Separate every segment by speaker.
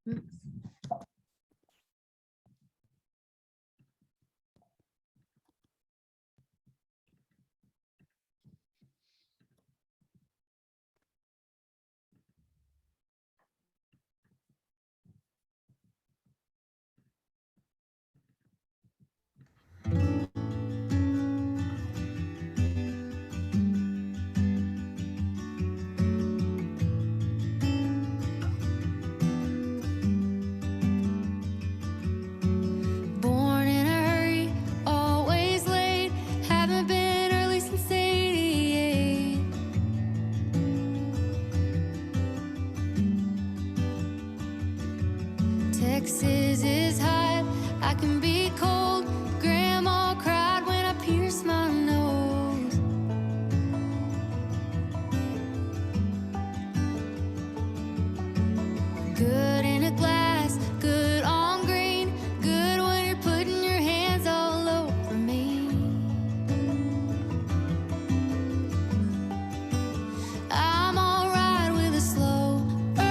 Speaker 1: Born in a hurry, always late, haven't been early since '88. Texas is hot, I can be cold. Grandma cried when I pierced my nose. Good in a glass, good on green, good when you're putting your hands all over me. I'm alright with a slow burn,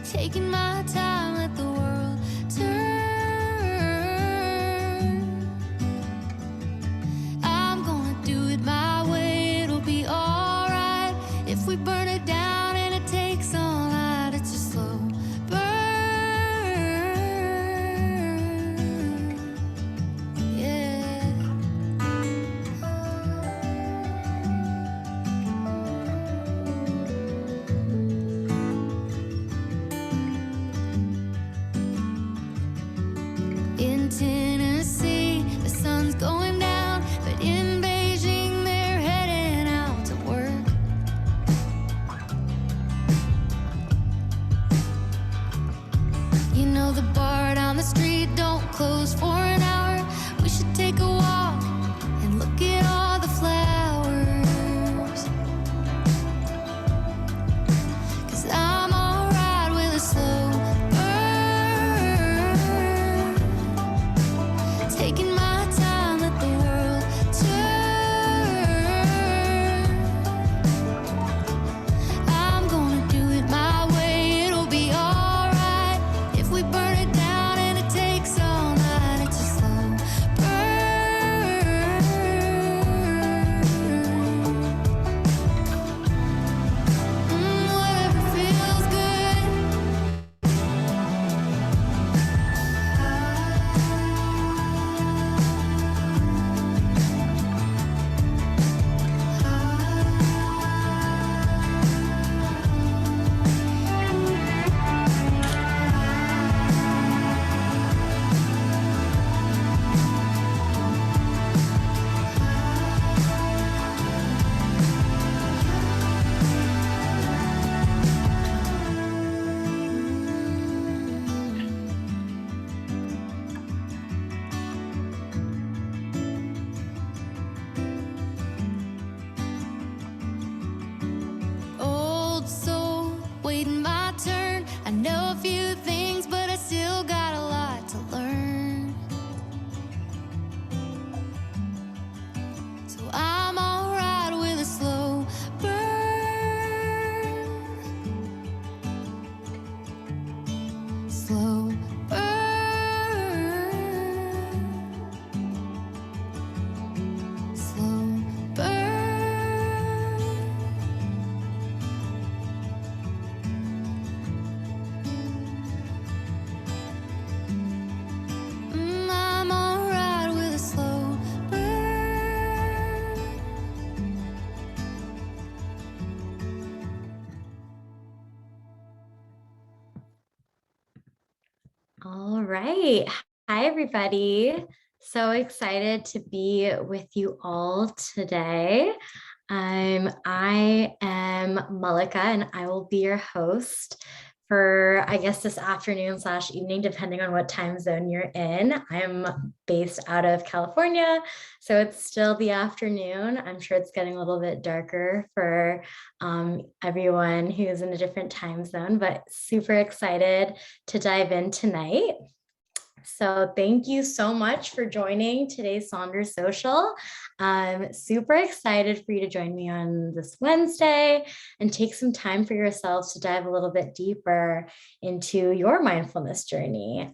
Speaker 1: taking my time, let the world turn. I'm gonna do it my way, it'll be alright. If we burn it down and it takes all night, it's a slow burn. Yeah. In Tennessee, the sun's going down, but in Beijing, they're heading out to work. You know the bar down the street don't close for an hour. We should take a walk and look at all the flowers. 'Cause I'm alright with a slow burn, taking my time, let the world turn. I'm gonna do it my way, it'll be alright. If we burn it down and it takes all night, it's a slow burn. Whatever feels good. Old soul, waiting my turn. I know a few things, but I still got a lot to learn. So I'm alright with a slow burn. Slow burn. Slow burn. I'm alright with a slow burn.
Speaker 2: All right. Hi, everybody. So excited to be with you all today. I am Malika, and I will be your host for, I guess, this afternoon / evening, depending on what time zone you're in. I'm based out of California, so it's still the afternoon. I'm sure it's getting a little bit darker for everyone who's in a different time zone, but super excited to dive in tonight. So thank you so much for joining today's Sonder Social. I'm super excited for you to join me on this Wednesday and take some time for yourselves to dive a little bit deeper into your mindfulness journey.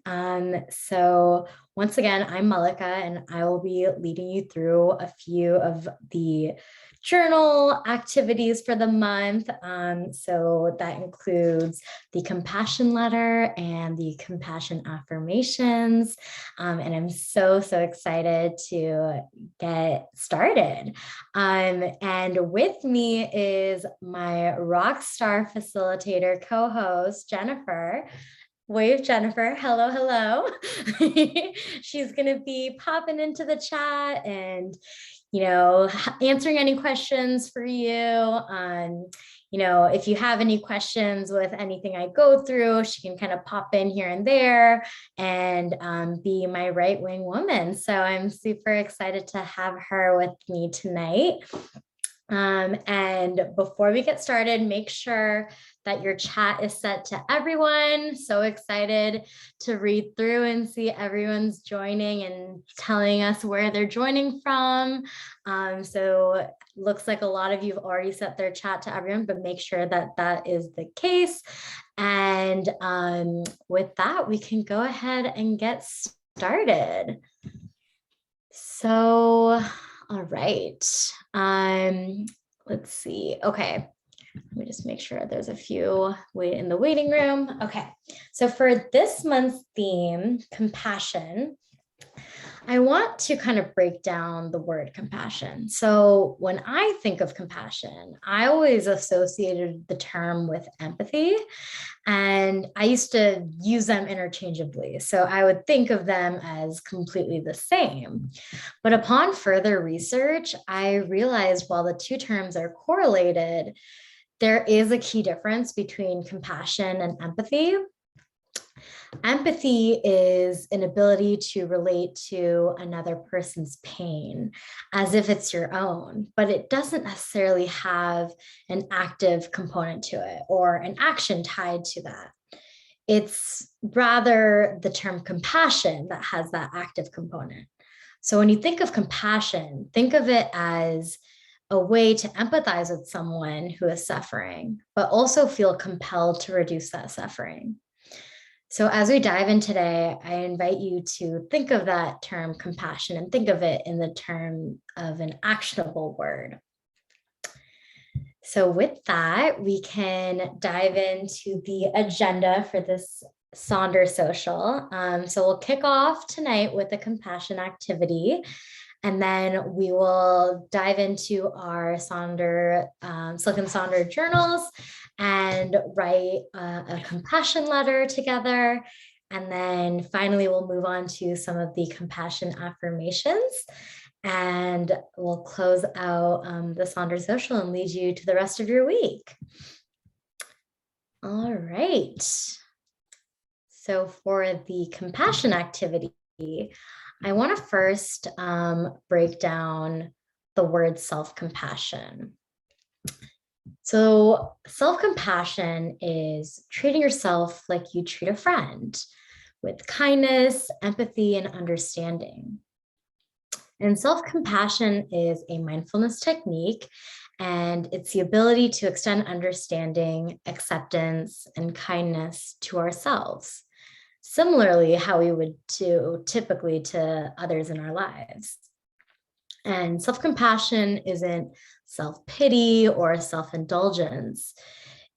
Speaker 2: So once again, I'm Malika, and I will be leading you through a few of the journal activities for the month. So that includes the compassion letter and the compassion affirmations. And I'm so excited to get started. And with me is my rock star facilitator co-host, Jennifer. Wave, Jennifer. Hello, hello. She's going to be popping into the chat and, answering any questions for you. If you have any questions with anything I go through, she can kind of pop in here and there and be my right wing woman. So I'm super excited to have her with me tonight. And before we get started, make sure that your chat is set to everyone. So excited to read through and see everyone's joining and telling us where they're joining from. So looks like a lot of you have already set their chat to everyone, but make sure that that is the case. And with that, we can go ahead and get started. So, all right. Let's see. Okay. Let me just make sure there's a few in the waiting room. Okay. So for this month's theme, compassion, I want to kind of break down the word compassion. So when I think of compassion, I always associated the term with empathy, and I used to use them interchangeably. So I would think of them as completely the same. But upon further research, I realized while the two terms are correlated, there is a key difference between compassion and empathy. Empathy is an ability to relate to another person's pain as if it's your own, but it doesn't necessarily have an active component to it or an action tied to that. It's rather the term compassion that has that active component. So when you think of compassion, think of it as a way to empathize with someone who is suffering, but also feel compelled to reduce that suffering. So as we dive in today, I invite you to think of that term compassion and think of it in the term of an actionable word. So with that, we can dive into the agenda for this Sonder Social. So we'll kick off tonight with a compassion activity, and then we will dive into our Sonder, Silk and Sonder journals and write a compassion letter together. And then finally, we'll move on to some of the compassion affirmations. And we'll close out the Sonder Social and lead you to the rest of your week. All right. So for the compassion activity, I want to first break down the word self-compassion. So self-compassion is treating yourself like you treat a friend, with kindness, empathy, and understanding. And self-compassion is a mindfulness technique, and it's the ability to extend understanding, acceptance, and kindness to ourselves, similarly how we would do typically to others in our lives. And self-compassion isn't self-pity or self-indulgence.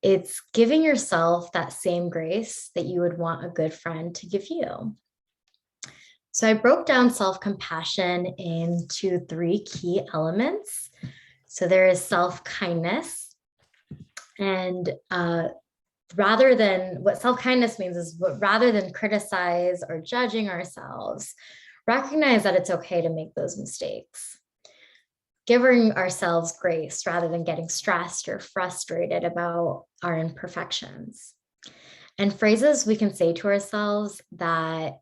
Speaker 2: It's giving yourself that same grace that you would want a good friend to give you. So I broke down self-compassion into three key elements. So there is self-kindness, and rather than what self-kindness means is rather than criticize or judging ourselves, recognize that it's okay to make those mistakes. Giving ourselves grace rather than getting stressed or frustrated about our imperfections. And phrases we can say to ourselves that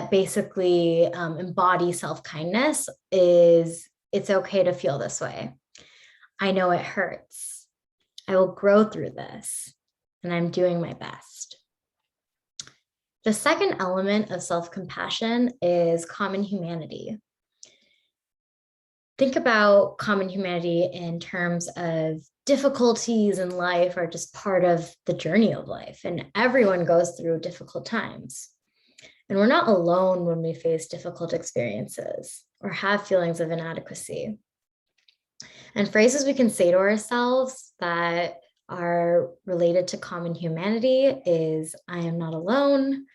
Speaker 2: basically embody self-kindness is, it's okay to feel this way. I know it hurts. I will grow through this, and I'm doing my best. The second element of self-compassion is common humanity. Think about common humanity in terms of difficulties in life are just part of the journey of life, and everyone goes through difficult times. And we're not alone when we face difficult experiences or have feelings of inadequacy. And phrases we can say to ourselves that are related to common humanity is, I am not alone.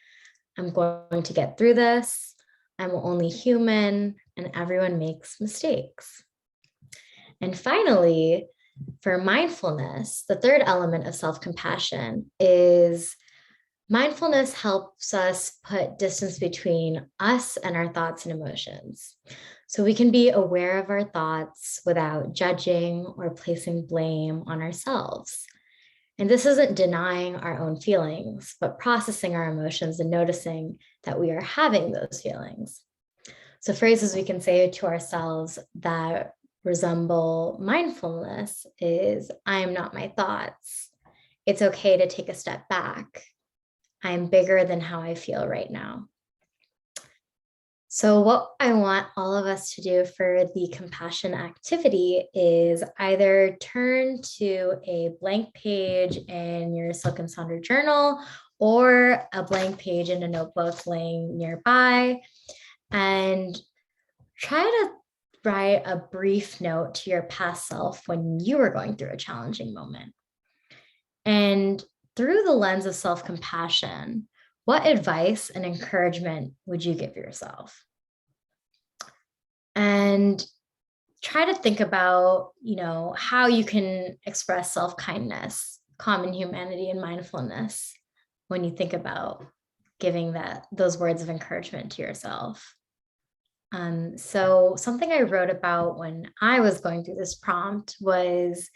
Speaker 2: I'm going to get through this. I'm only human, and everyone makes mistakes. And finally, for mindfulness, the third element of self-compassion is mindfulness helps us put distance between us and our thoughts and emotions. So we can be aware of our thoughts without judging or placing blame on ourselves. And this isn't denying our own feelings, but processing our emotions and noticing that we are having those feelings. So phrases we can say to ourselves that resemble mindfulness is, I am not my thoughts. It's okay to take a step back. I am bigger than how I feel right now. So what I want all of us to do for the compassion activity is either turn to a blank page in your Silk and Sonder journal or a blank page in a notebook laying nearby, and try to write a brief note to your past self when you were going through a challenging moment. And through the lens of self-compassion, what advice and encouragement would you give yourself? And try to think about, how you can express self-kindness, common humanity, and mindfulness when you think about giving those words of encouragement to yourself. So something I wrote about when I was going through this prompt was,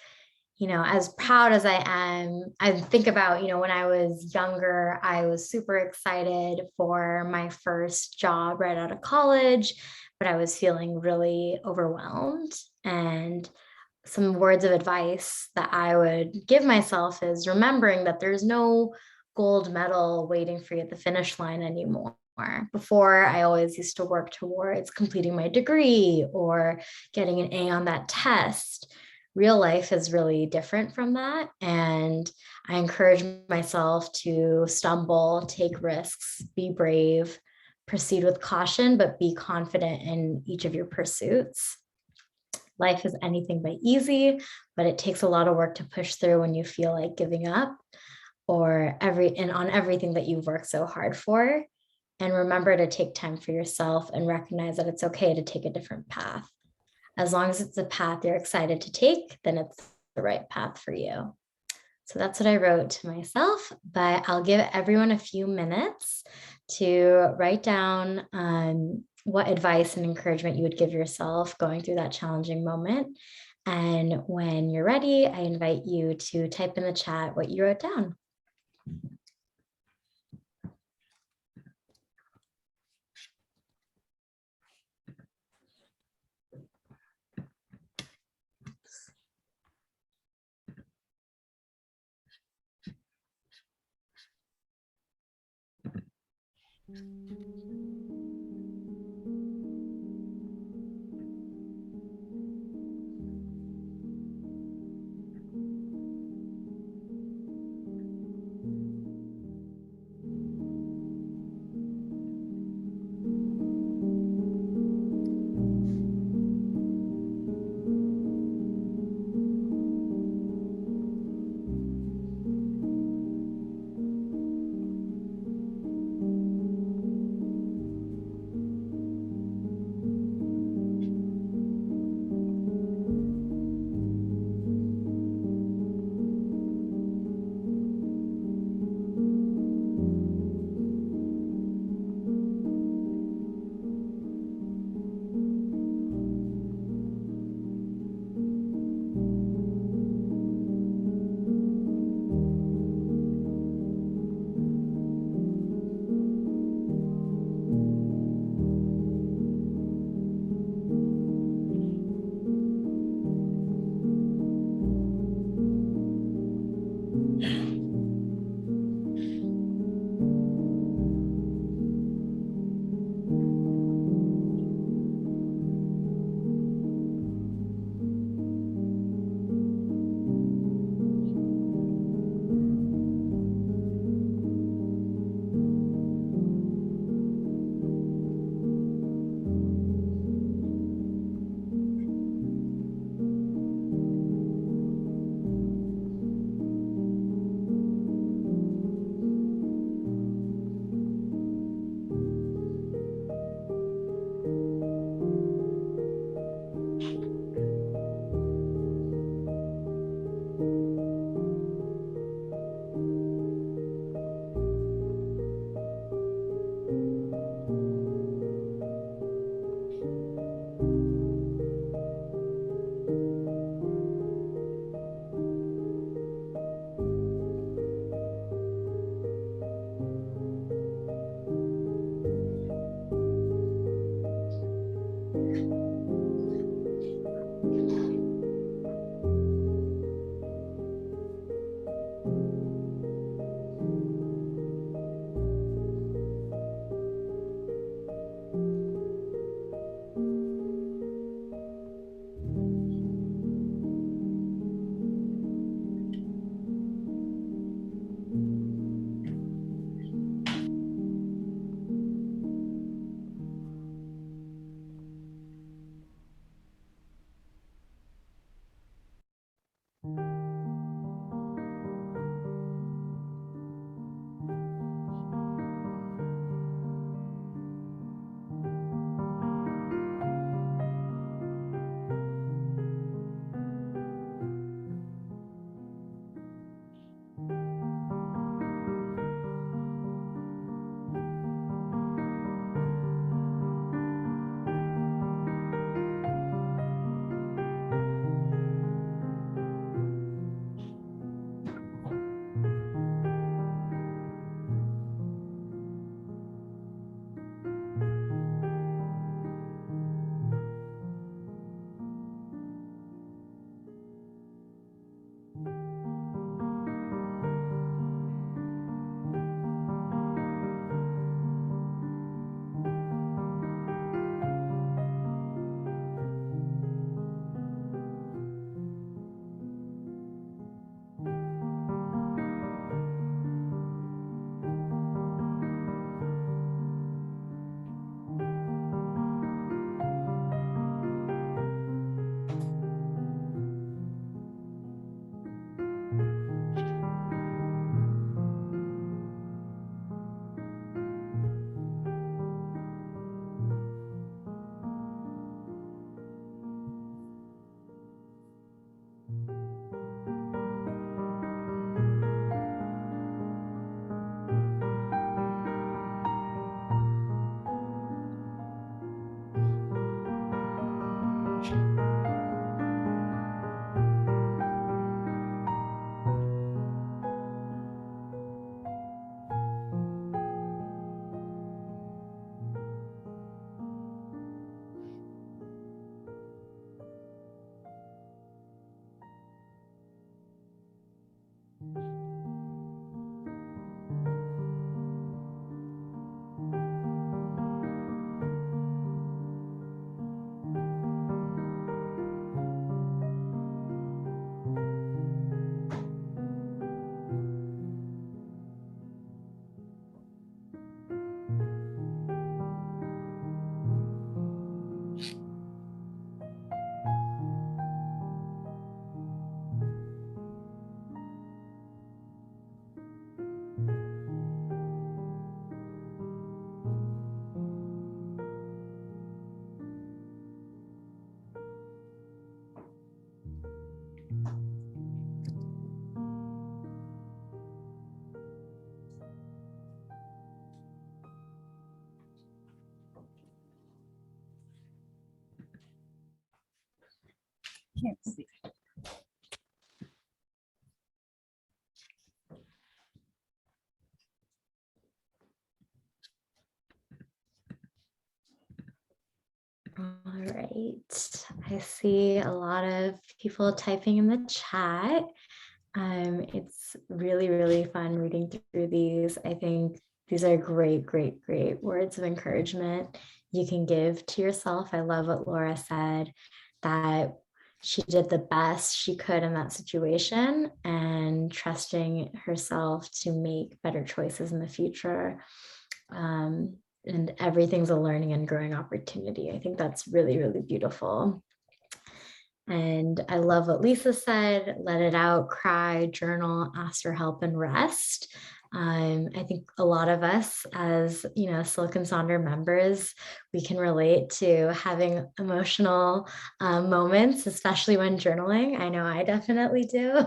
Speaker 2: as proud as I am, I think about, when I was younger, I was super excited for my first job right out of college, but I was feeling really overwhelmed. And some words of advice that I would give myself is remembering that there's no gold medal waiting for you at the finish line anymore. Before, I always used to work towards completing my degree or getting an A on that test. Real life is really different from that. And I encourage myself to stumble, take risks, be brave, proceed with caution, but be confident in each of your pursuits. Life is anything but easy, but it takes a lot of work to push through when you feel like giving up or on everything that you've worked so hard for. And remember to take time for yourself and recognize that it's okay to take a different path. As long as it's a path you're excited to take, then it's the right path for you. So that's what I wrote to myself, but I'll give everyone a few minutes to write down what advice and encouragement you would give yourself going through that challenging moment. And when you're ready, I invite you to type in the chat what you wrote down.
Speaker 3: can't see.
Speaker 2: All right. I see a lot of people typing in the chat. It's really, really fun reading through these. I think these are great, great, great words of encouragement you can give to yourself. I love what Laura said, that she did the best she could in that situation and trusting herself to make better choices in the future. And everything's a learning and growing opportunity. I think that's really, really beautiful. And I love what Lisa said, let it out, cry, journal, ask for help, and rest. I think a lot of us as, Silk and Sonder members, we can relate to having emotional moments, especially when journaling. I know I definitely do.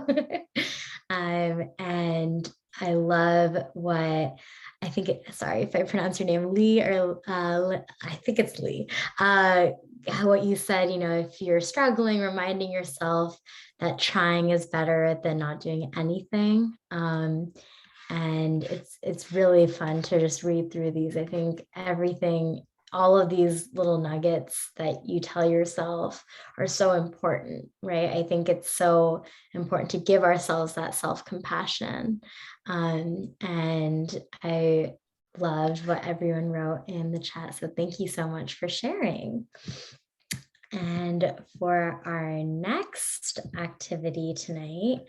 Speaker 2: And I love what I think sorry if I pronounce your name, Lee, or I think it's Lee. What you said, if you're struggling, reminding yourself that trying is better than not doing anything. And it's really fun to just read through these. I think all of these little nuggets that you tell yourself are so important, right? I think it's so important to give ourselves that self-compassion. And I loved what everyone wrote in the chat. So thank you so much for sharing. And for our next activity tonight,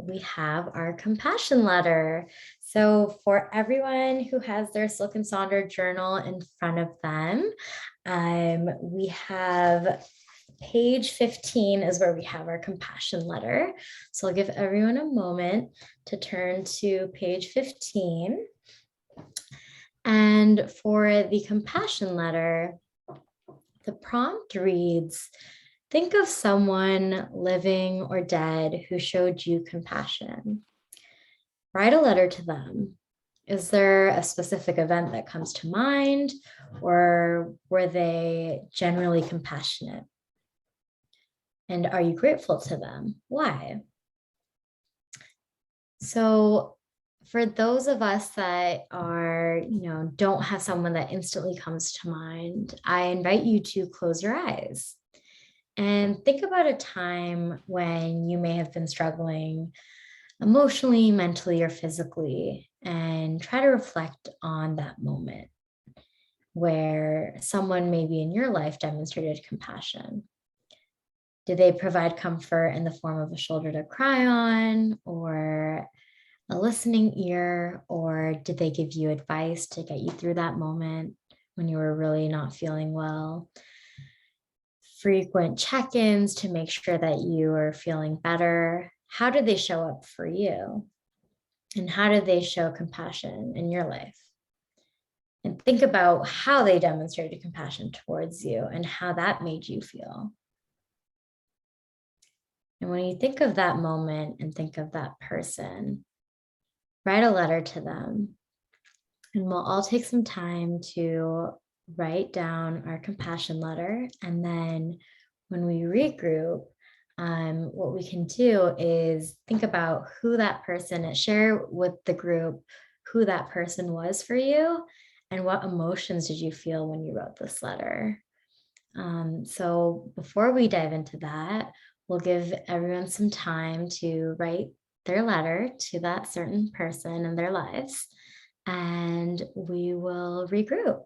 Speaker 2: we have our compassion letter. So for everyone who has their Silk and Sonder journal in front of them, we have page 15 is where we have our compassion letter. So I'll give everyone a moment to turn to page 15. And for the compassion letter, the prompt reads, think of someone living or dead who showed you compassion. Write a letter to them. Is there a specific event that comes to mind, or were they generally compassionate? And are you grateful to them? Why? So for those of us that are, don't have someone that instantly comes to mind, I invite you to close your eyes and think about a time when you may have been struggling emotionally, mentally, or physically, and try to reflect on that moment where someone maybe in your life demonstrated compassion. Did they provide comfort in the form of a shoulder to cry on, or a listening ear, or did they give you advice to get you through that moment when you were really not feeling well? Frequent check-ins to make sure that you are feeling better. How did they show up for you? And how did they show compassion in your life? And think about how they demonstrated compassion towards you and how that made you feel. And when you think of that moment and think of that person, write a letter to them. And we'll all take some time to write down our compassion letter. And then when we regroup, what we can do is think about who that person is, share with the group who that person was for you and what emotions did you feel when you wrote this letter. So before we dive into that, we'll give everyone some time to write their letter to that certain person in their lives, and we will regroup.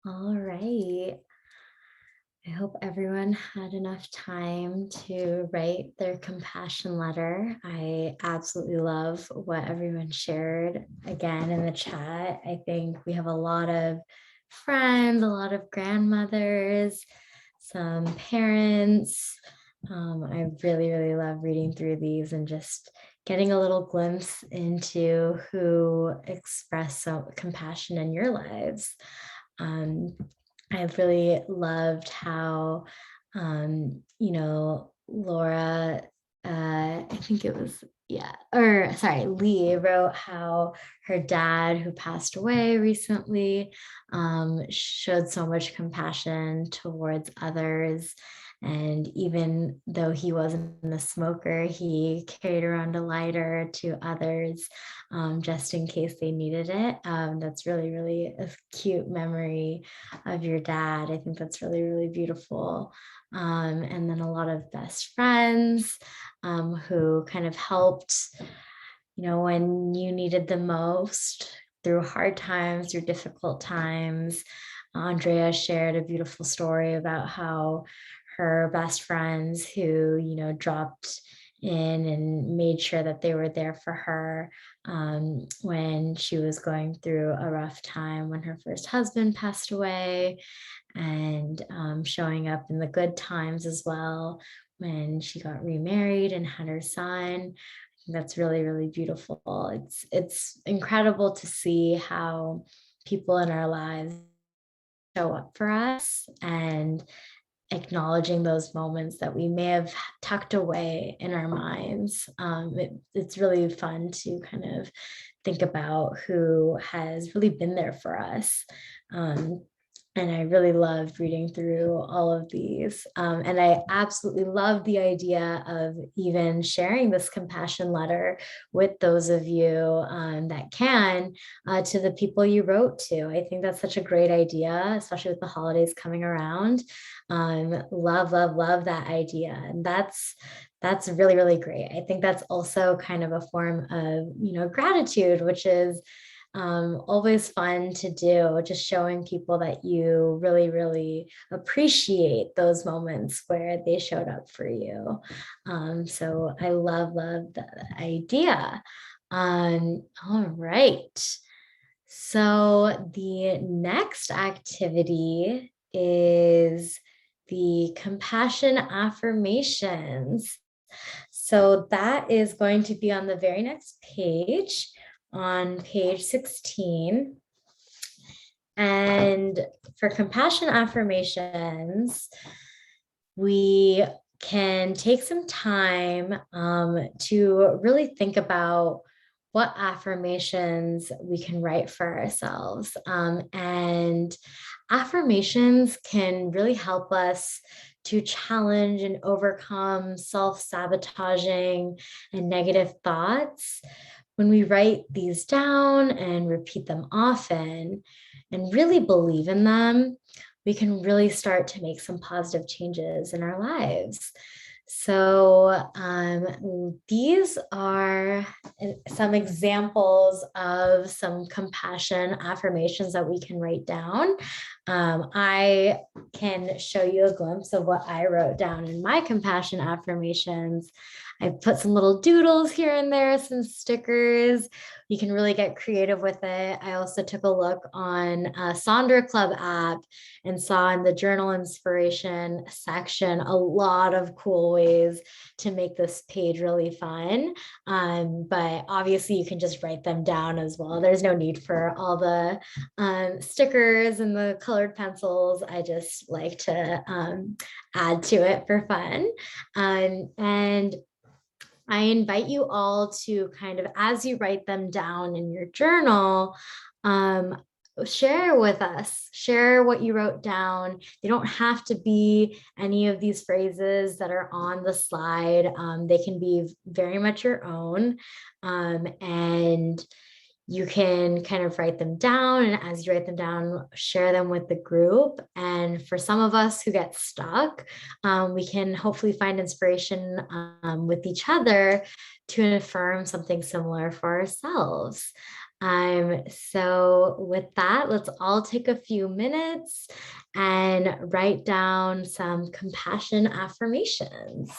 Speaker 2: All right. I hope everyone had enough time to write their compassion letter. I absolutely love what everyone shared again in the chat. I think we have a lot of friends, a lot of grandmothers, some parents. I really, really love reading through these and just getting a little glimpse into who express some compassion in your lives. Um, I've really loved how, Laura, I think it was, yeah, or sorry, Lee wrote how her dad, who passed away recently, showed so much compassion towards others. And even though he wasn't a smoker, he carried around a lighter to others just in case they needed it. That's really, really a cute memory of your dad. I think that's really, really beautiful. And then a lot of best friends who kind of helped, when you needed the most through hard times, through difficult times. Andrea shared a beautiful story about how her best friends who, dropped in and made sure that they were there for her when she was going through a rough time when her first husband passed away, and showing up in the good times as well when she got remarried and had her son. That's really, really beautiful. It's incredible to see how people in our lives show up for us, and acknowledging those moments that we may have tucked away in our minds. It's really fun to kind of think about who has really been there for us. And I really loved reading through all of these. And I absolutely love the idea of even sharing this compassion letter with those of you that can to the people you wrote to. I think that's such a great idea, especially with the holidays coming around. Love, love, love that idea. And that's really, really great. I think that's also kind of a form of, gratitude, which is always fun to do, just showing people that you really, really appreciate those moments where they showed up for you. So I love, love the idea. All right. So the next activity is the compassion affirmations. So that is going to be on the very next page, on page 16. And for compassion affirmations, we can take some time to really think about what affirmations we can write for ourselves. And affirmations can really help us to challenge and overcome self-sabotaging and negative thoughts. When we write these down and repeat them often and really believe in them, we can really start to make some positive changes in our lives. So these are some examples of some compassion affirmations that we can write down. I can show you a glimpse of what I wrote down in my compassion affirmations. I put some little doodles here and there, some stickers. You can really get creative with it. I also took a look on a Sonder Club app and saw in the journal inspiration section a lot of cool ways to make this page really fun. But obviously you can just write them down as well. There's no need for all the stickers and the colored pencils. I just like to add to it for fun. And I invite you all to kind of, as you write them down in your journal, share with us, share what you wrote down. They don't have to be any of these phrases that are on the slide. They can be very much your own. And You can kind of write them down, and as you write them down, share them with the group. And for some of us who get stuck, we can hopefully find inspiration with each other to affirm something similar for ourselves. So with that, let's all take a few minutes and write down some compassion affirmations.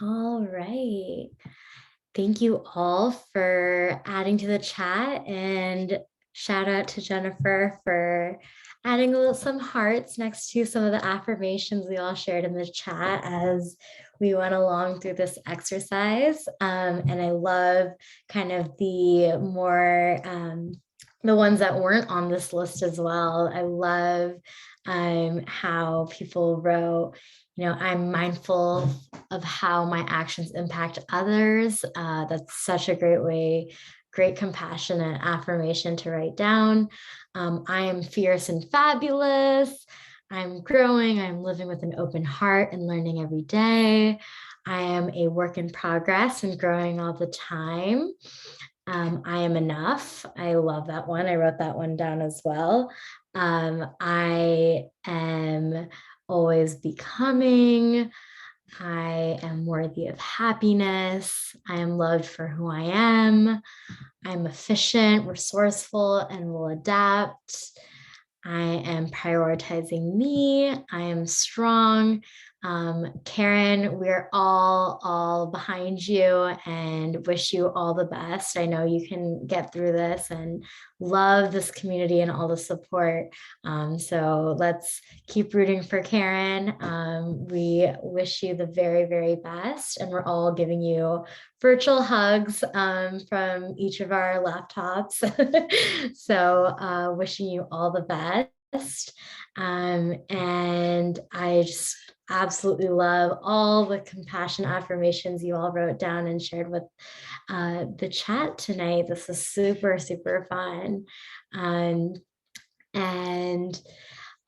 Speaker 2: All right. Thank you all for adding to the chat, and shout out to Jennifer for adding some hearts next to some of the affirmations we all shared in the chat as we went along through this exercise. And I love kind of the more, the ones that weren't on this list as well. I love how people wrote, I'm mindful of how my actions impact others. That's such a great way, great compassionate affirmation to write down. I am fierce and fabulous. I'm growing. I'm living with an open heart and learning every day. I am a work in progress and growing all the time. I am enough. I love that one. I wrote that one down as well. I am always becoming. I am worthy of happiness. I am loved for who I am. I'm efficient, resourceful, and will adapt. I am prioritizing me. I am strong. Karen, we're all behind you and wish you all the best. I know you can get through this and love this community and all the support. So let's keep rooting for Karen. We wish you the very, very best. And we're all giving you virtual hugs from each of our laptops. So wishing you all the best. And I just absolutely love all the compassion affirmations you all wrote down and shared with the chat tonight. This is super, super fun. And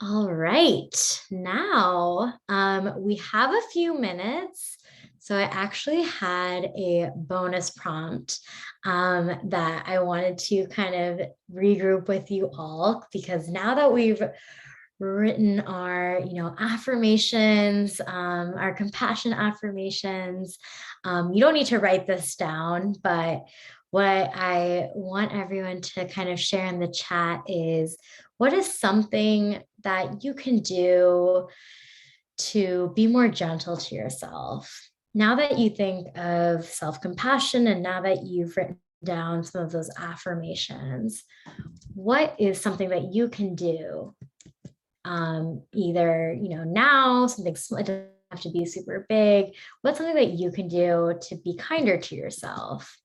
Speaker 2: all right, now we have a few minutes. So I actually had a bonus prompt that I wanted to kind of regroup with you all, because now that we've written our affirmations, our compassion affirmations, you don't need to write this down, but what I want everyone to kind of share in the chat is, what is something that you can do to be more gentle to yourself? Now that you think of self-compassion and now that you've written down some of those affirmations, what is something that you can do? Either, now, something small, it doesn't have to be super big. What's something that you can do to be kinder to yourself?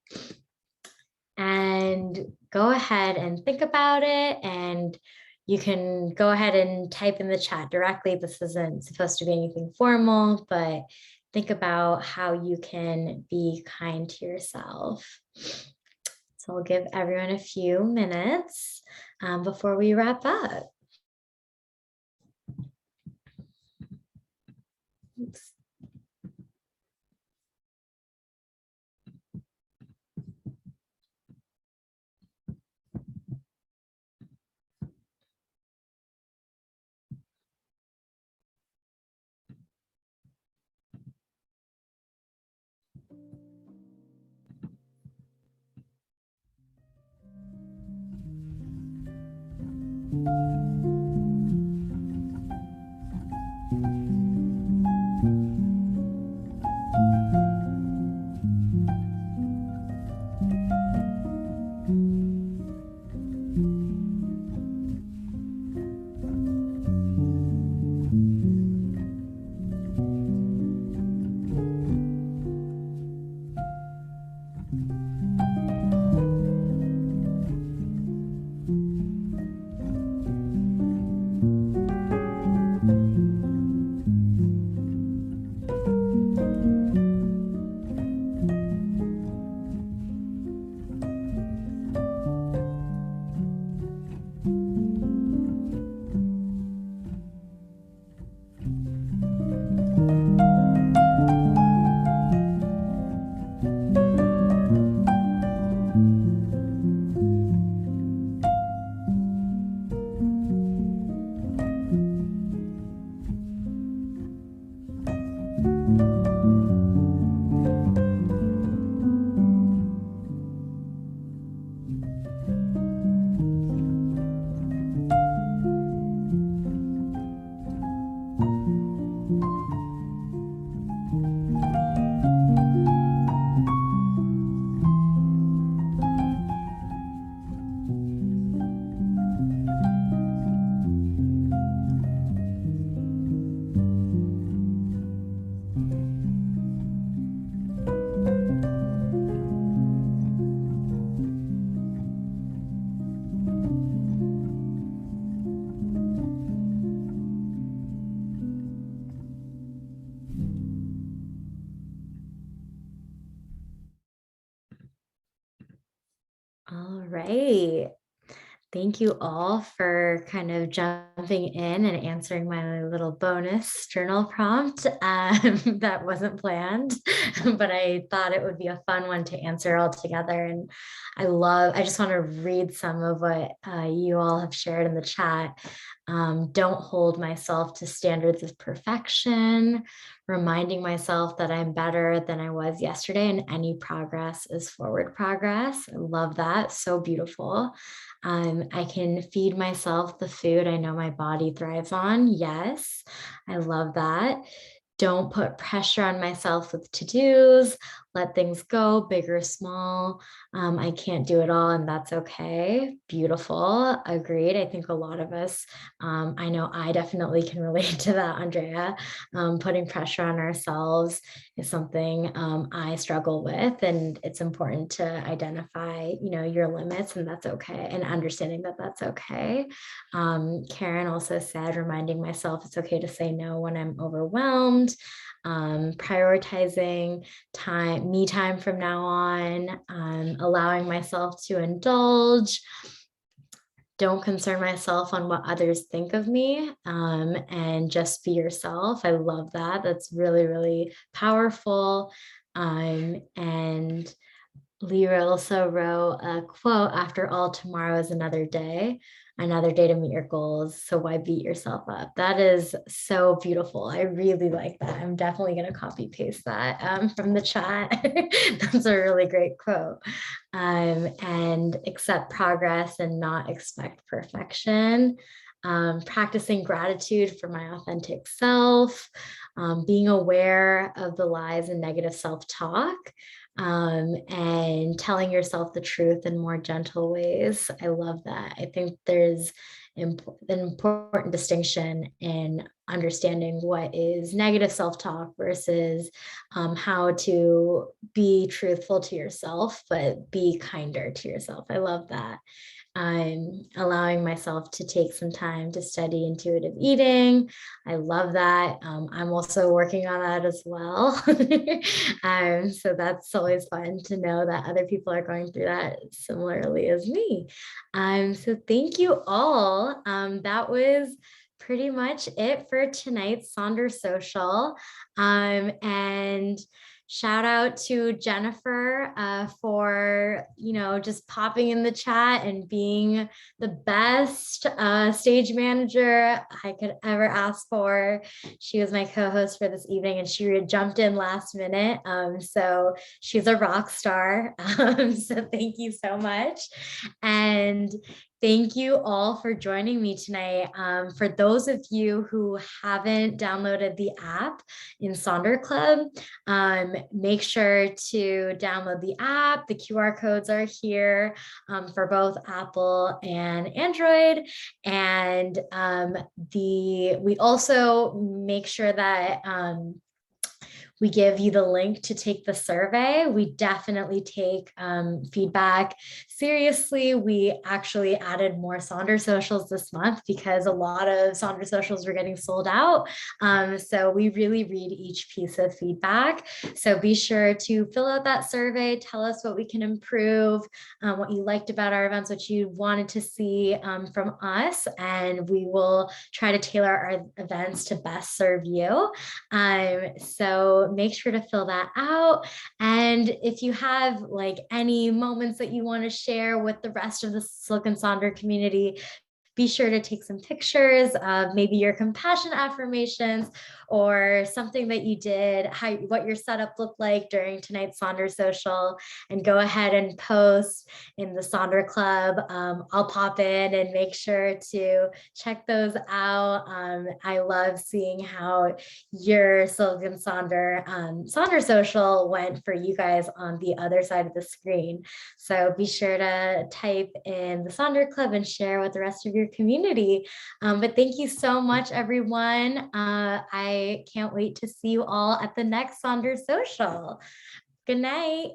Speaker 2: And go ahead and think about it. And you can go ahead and type in the chat directly. This isn't supposed to be anything formal, but think about how you can be kind to yourself. So I'll give everyone a few minutes before we wrap up. Oops. right. Thank you all for kind of jumping in and answering my little bonus journal prompt that wasn't planned, but I thought it would be a fun one to answer all together. And I just want to read some of what you all have shared in the chat. Don't hold myself to standards of perfection, reminding myself that I'm better than I was yesterday, and any progress is forward progress. I love that. So beautiful. I can feed myself the food I know my body thrives on. Yes, I love that. Don't put pressure on myself with to-dos. Let things go, big or small. I can't do it all, and that's okay. Beautiful. Agreed. I think a lot of us, I know I definitely can relate to that, Andrea. Putting pressure on ourselves is something I struggle with, and it's important to identify, your limits, and that's okay, and understanding that that's okay. Karen also said, reminding myself it's okay to say no when I'm overwhelmed. Prioritizing me time from now on, allowing myself to indulge. Don't concern myself on what others think of me, and just be yourself. I love that. That's really, really powerful. And Lyra also wrote a quote, after all, tomorrow is another day to meet your goals. So why beat yourself up? That is so beautiful. I really like that. I'm definitely going to copy paste that from the chat. That's a really great quote. And accept progress and not expect perfection. Practicing gratitude for my authentic self. Being aware of the lies and negative self-talk. And telling yourself the truth in more gentle ways. I love that. I think there's an important distinction in understanding what is negative self-talk versus how to be truthful to yourself, but be kinder to yourself. I love that. I'm allowing myself to take some time to study intuitive eating. I love that. I'm also working on that as well. So that's always fun to know that other people are going through that similarly as me. So thank you all. That was pretty much it for tonight's Sonder Social. And shout out to Jennifer for, just popping in the chat and being the best stage manager I could ever ask for. She was my co-host for this evening, and she jumped in last minute. So she's a rock star. So thank you so much. And thank you all for joining me tonight. For those of you who haven't downloaded the app in Sonder Club, make sure to download the app. The QR codes are here for both Apple and Android. And we also make sure that we give you the link to take the survey. We definitely take feedback seriously. We actually added more Sonder socials this month because a lot of Sonder socials were getting sold out. So we really read each piece of feedback. So be sure to fill out that survey. Tell us what we can improve, what you liked about our events, what you wanted to see from us, and we will try to tailor our events to best serve you. So make sure to fill that out. And if you have any moments that you want to share with the rest of the Silk and Sonder community, be sure to take some pictures of maybe your compassion affirmations or something that you did, what your setup looked like during tonight's Sonder Social, and go ahead and post in the Sonder Club. I'll pop in and make sure to check those out. I love seeing how your Silk and Sonder Social went for you guys on the other side of the screen. So be sure to type in the Sonder Club and share with the rest of your community. But thank you so much, everyone. I can't wait to see you all at the next Sonder Social. Good night.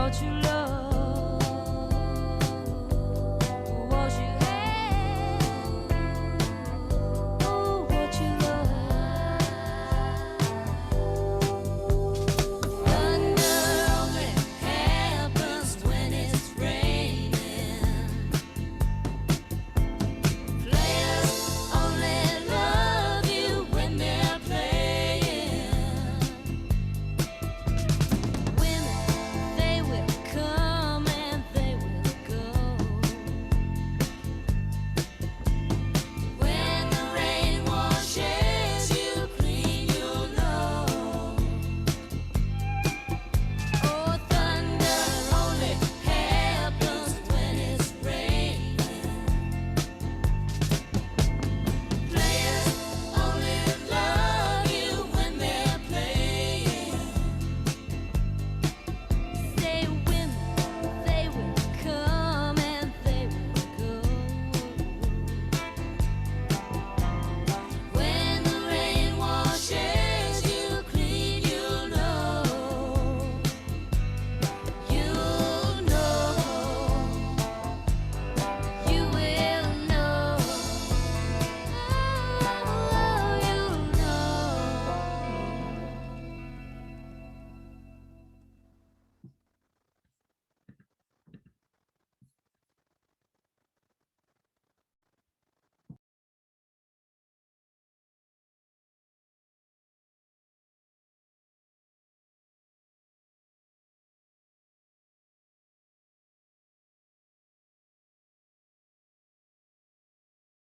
Speaker 1: what you love.